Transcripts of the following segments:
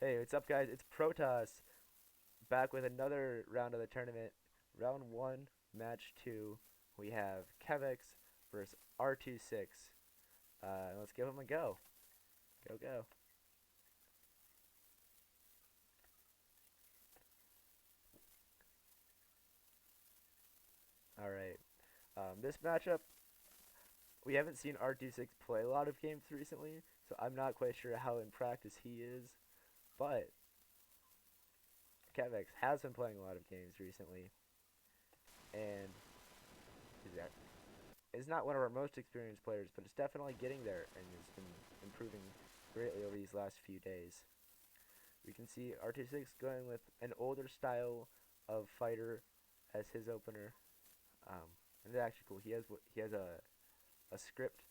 Hey, what's up, guys? It's Protoss back with another round of the tournament. Round 1, match 2. We have kevX versus R26. Let's give them a go. Go, go. Alright. This matchup, we haven't seen R26 play a lot of games recently, so I'm not quite sure how in practice he is. But kevX has been playing a lot of games recently, and is not one of our most experienced players, but it's definitely getting there and has been improving greatly over these last few days. We can see R26 going with an older style of fighter as his opener. And it's actually cool. He has a script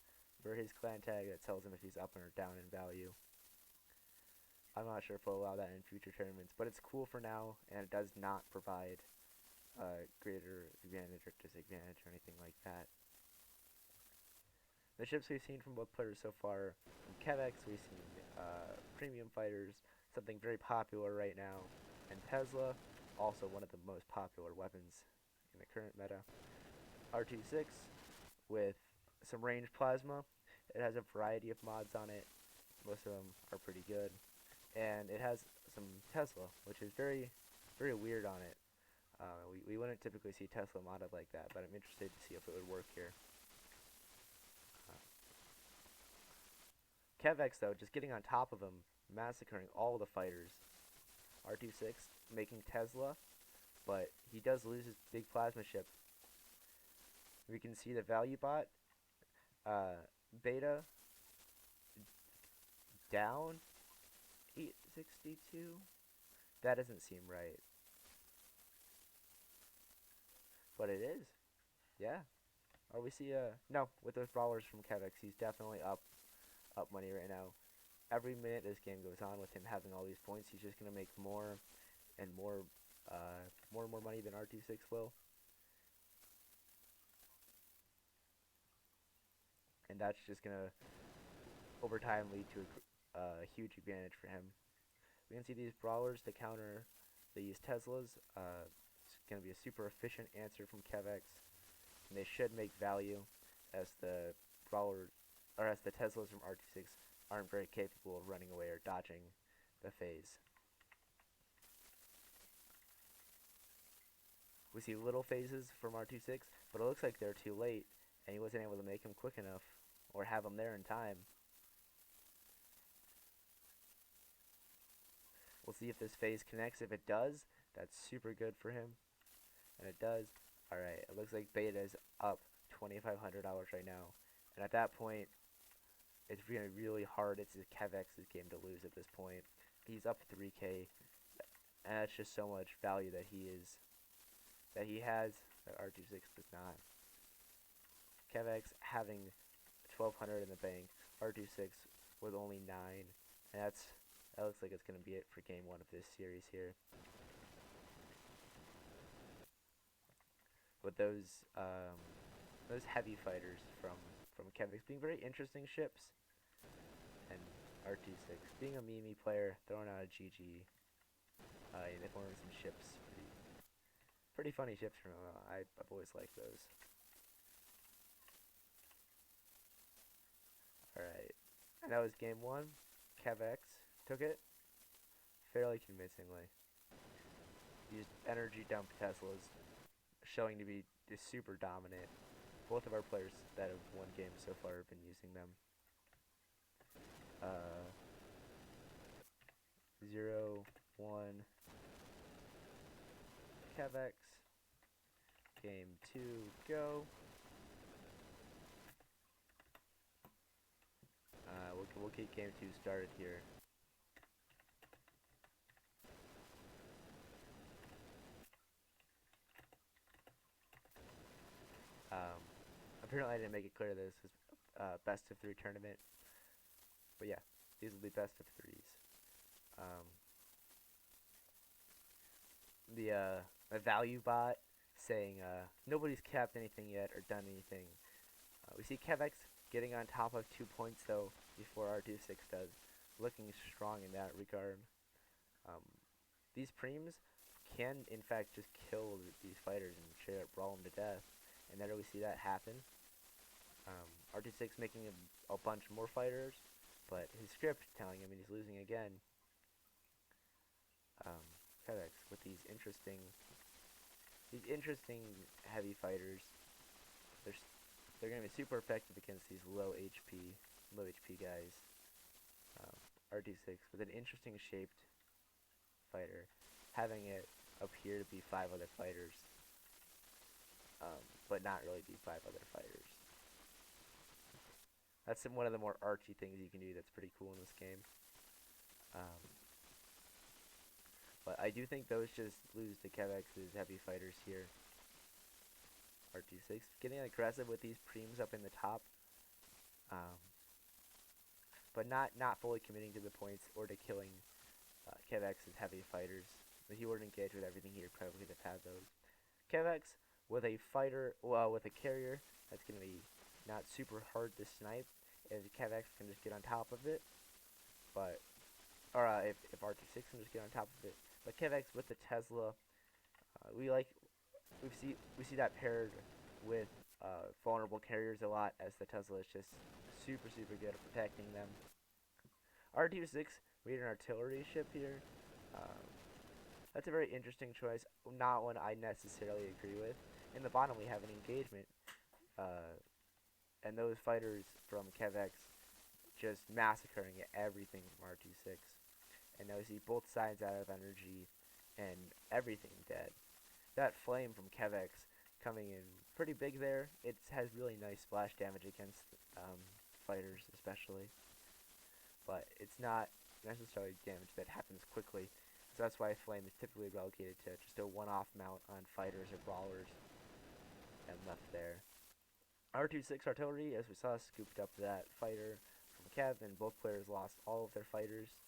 for his clan tag that tells him if he's up or down in value. I'm not sure if we'll allow that in future tournaments, but it's cool for now, and it does not provide greater advantage or disadvantage or anything like that. The ships we've seen from both players so far, from kevX, we've seen premium fighters, something very popular right now, and Tesla, also one of the most popular weapons in the current meta. R26 with some range plasma. It has a variety of mods on it. Most of them are pretty good. And it has some Tesla, which is very, very weird on it. We wouldn't typically see Tesla modded like that, but I'm interested to see if it would work here. kevX, though, just getting on top of him, massacring all the fighters. R26 making Tesla, but he does lose his big plasma ship. We can see the value bot, beta, down 862. That doesn't seem right, but it is. Yeah. Or we see no, with those brawlers from kevX, he's definitely up money right now. Every minute this game goes on with him having all these points, he's just gonna make more and more money than R26 will, and that's just gonna over time lead to a huge advantage for him. We can see these brawlers to counter these Teslas. It's gonna be a super efficient answer from kevX, and they should make value as the brawler or as the Teslas from R26 aren't very capable of running away or dodging the phase. We see little phases from R26, but it looks like they're too late, and he wasn't able to make them quick enough or have them there in time. We'll see if this phase connects. If it does, that's super good for him. And it does. Alright, it looks like beta is up $2,500 right now. And at that point, it's going to be really hard. It's kevX's game to lose at this point. He's up 3K, and that's just so much value that he has that R26 does not. kevX having 1,200 in the bank, R26 with only 9, and that looks like it's going to be it for game 1 of this series here. With those heavy fighters from kevX being very interesting ships, and R26 being a meme player, throwing out a GG. They formed some ships, pretty funny ships from him. I've always liked those. Alright, and that was game 1. kevX took it fairly convincingly. Used energy dump Teslas, showing to be just super dominant. Both of our players that have won games so far have been using them. 0-1 kevX. Game 2, go. We'll get game 2 started here. Apparently I didn't make it clear that this is best of 3 tournament, but yeah, these will be best of 3s. The value bot saying nobody's capped anything yet or done anything. We see kevX getting on top of 2 points though before R26 does, looking strong in that regard. Um, these preems can, in fact, just kill these fighters and straight up brawl them to death. And never really see that happen. R26 making a bunch more fighters, but his script telling him he's losing again. kevX with these interesting heavy fighters. They're gonna be super effective against these low HP guys. R26 with an interesting shaped fighter, having it appear to be 5 other fighters, but not really be 5 other fighters. That's one of the more archy things you can do that's pretty cool in this game. But I do think those just lose to kevX's heavy fighters here. R26 getting aggressive with these preems up in the top, but not fully committing to the points or to killing kevX's heavy fighters. If he were to engage with everything, he would probably have had those. kevX with a fighter, with a carrier, that's going to be not super hard to snipe if kevX can just get on top of it. But if R26 can just get on top of it. But kevX with the Tesla, we see that paired with vulnerable carriers a lot, as the Tesla is just super good at protecting them. R26 made an artillery ship here. That's a very interesting choice, not one I necessarily agree with. In the bottom we have an engagement, and those fighters from kevX just massacring everything from R26. And now we see both sides out of energy and everything dead. That flame from kevX coming in pretty big there. It has really nice splash damage against fighters especially. But it's not necessarily damage that happens quickly. So that's why flame is typically relegated to just a one-off mount on fighters or brawlers. And left there. R26 artillery, as we saw, scooped up that fighter from Kev, and both players lost all of their fighters.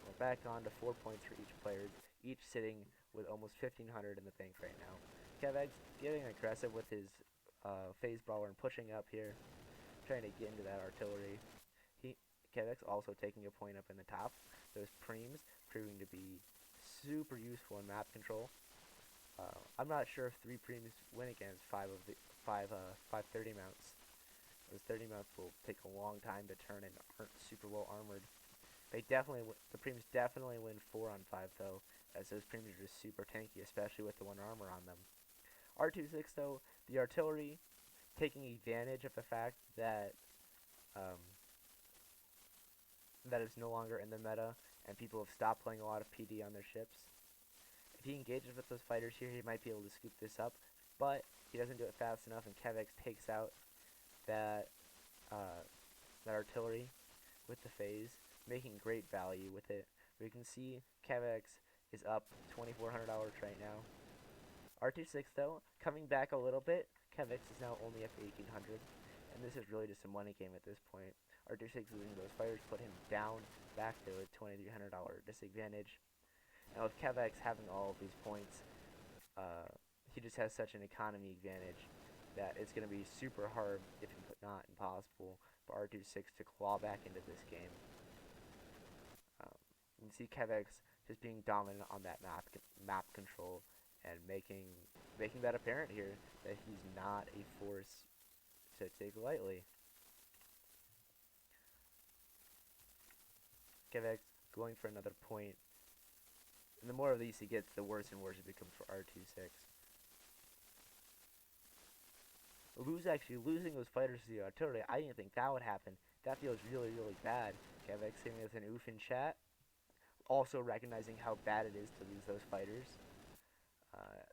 We're back on to 4 points for each player, each sitting with almost 1,500 in the bank right now. kevX getting aggressive with his phase brawler and pushing up here, trying to get into that artillery. kevX also taking a point up in the top. Those preems proving to be super useful in map control. I'm not sure if 3 preems win against 5 30 mounts. Those 30 mounts will take a long time to turn and aren't super well armored. The preems definitely win 4 on 5 though, as those preems are just super tanky, especially with the 1 armor on them. R26 though, the artillery taking advantage of the fact that that it's no longer in the meta and people have stopped playing a lot of PD on their ships. If he engages with those fighters here, he might be able to scoop this up, but he doesn't do it fast enough, and kevX takes out that artillery with the phase, making great value with it. We can see kevX is up $2,400 right now. R26 though, coming back a little bit. kevX is now only up 1,800, and this is really just a money game at this point. R26 losing those fighters put him down back to a $2,300 disadvantage. And with kevX having all of these points, he just has such an economy advantage that it's going to be super hard, if not impossible, for R26 to claw back into this game. You can see kevX just being dominant on that map control and making that apparent here that he's not a force to take lightly. kevX going for another point. And the more of these he gets, the worse and worse it becomes for R26. Who's actually losing those fighters to the artillery? I didn't think that would happen. That feels really bad. kevX hitting us an oof in chat. Also recognizing how bad it is to lose those fighters.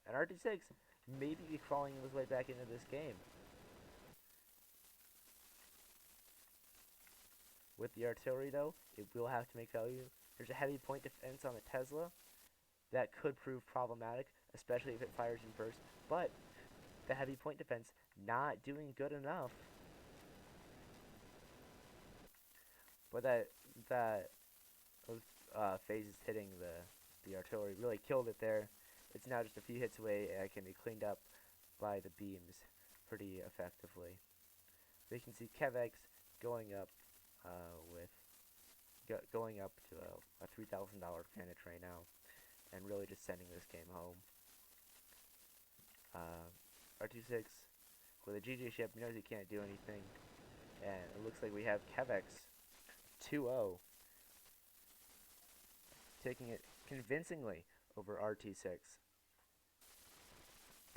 And R26 maybe be crawling his way back into this game. With the artillery though, it will have to make value. There's a heavy point defense on the Tesla that could prove problematic, especially if it fires in burst, but the heavy point defense not doing good enough. But those phases hitting the artillery really killed it there. It's now just a few hits away and it can be cleaned up by the beams pretty effectively. We can see kevX going up with going up to a $3,000 advantage right now, and really just sending this game home. R26 with a GG ship knows he can't do anything, and it looks like we have kevX 2-0, taking it convincingly over RT6.